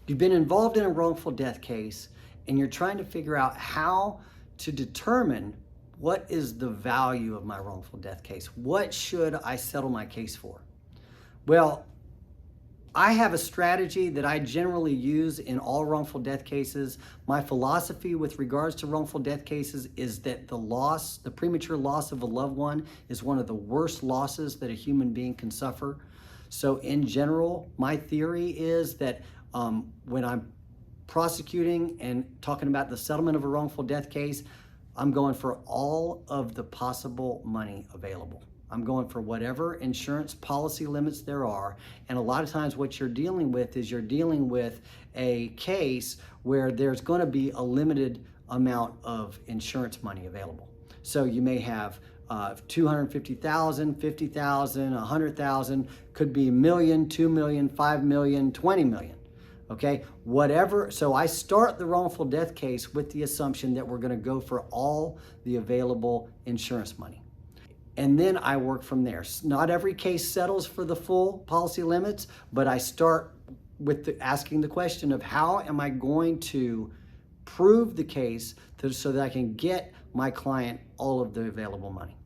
You've been involved in a wrongful death case and you're trying to figure out how to determine what is the value of my wrongful death case. What should I settle my case for? Well, I have a strategy that I generally use in all wrongful death cases. My philosophy with regards to wrongful death cases is that the premature loss of a loved one is one of the worst losses that a human being can suffer. So in general, my theory is that when I'm prosecuting and talking about the settlement of a wrongful death case, I'm going for all of the possible money available. I'm going for whatever insurance policy limits there are. And a lot of times what you're dealing with is you're dealing with a case where there's going to be a limited amount of insurance money available. So you may have 250,000, 50,000, 100,000, could be a million, 2 million, 5 million, 20 million. Okay, whatever. So I start the wrongful death case with the assumption that we're going to go for all the available insurance money. And then I work from there. Not every case settles for the full policy limits, but I start with asking the question of how am I going to prove the case so that I can get my client all of the available money.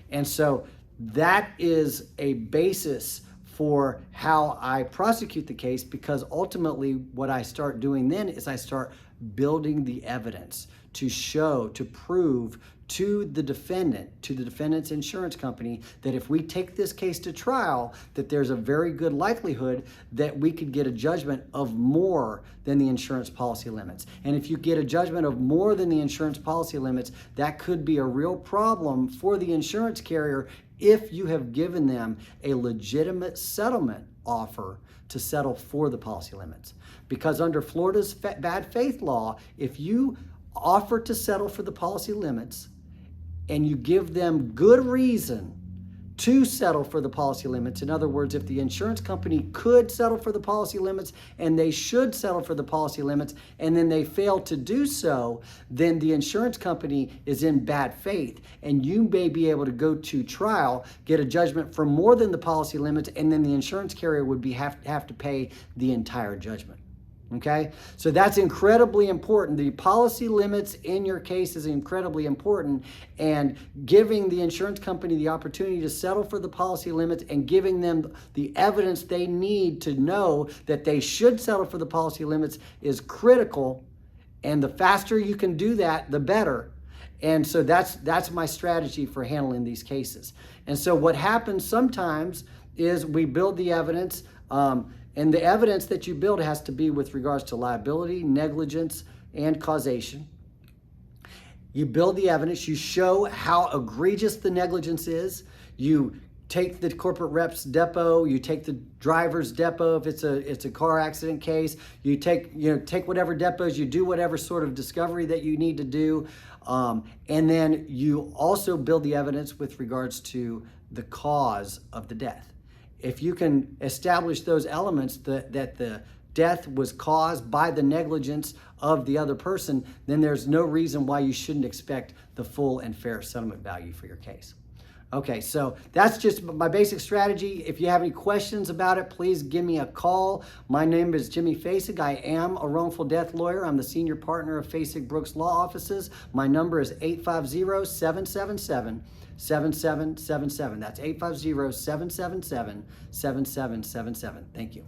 And so that is a basis for how I prosecute the case, because ultimately what I start doing then is I start building the evidence to show, to prove to the defendant's insurance company, that if we take this case to trial, that there's a very good likelihood that we could get a judgment of more than the insurance policy limits. And if you get a judgment of more than the insurance policy limits, that could be a real problem for the insurance carrier if you have given them a legitimate settlement offer to settle for the policy limits. Because under Florida's bad faith law, if you offer to settle for the policy limits and you give them good reason to settle for the policy limits, in other words, if the insurance company could settle for the policy limits and they should settle for the policy limits, and then they fail to do so, then the insurance company is in bad faith, and you may be able to go to trial, get a judgment for more than the policy limits, and then the insurance carrier would have to pay the entire judgment. Okay, so that's incredibly important. The policy limits in your case is incredibly important, and giving the insurance company the opportunity to settle for the policy limits and giving them the evidence they need to know that they should settle for the policy limits is critical. And the faster you can do that, the better. And so that's my strategy for handling these cases. And so what happens sometimes is we build the evidence, and the evidence that you build has to be with regards to liability, negligence, and causation. You build the evidence, you show how egregious the negligence is. You take the corporate rep's depot, you take the driver's depot if it's a car accident case, you take whatever depots, you do whatever sort of discovery that you need to do, and then you also build the evidence with regards to the cause of the death. If you can establish those elements that the death was caused by the negligence of the other person, then there's no reason why you shouldn't expect the full and fair settlement value for your case. Okay, so that's just my basic strategy. If you have any questions about it, please give me a call. My name is Jimmy Fasig. I am a wrongful death lawyer. I'm the senior partner of Fasig Brooks Law Offices. My number is 850-777-7777. That's 850-777-7777. Thank you.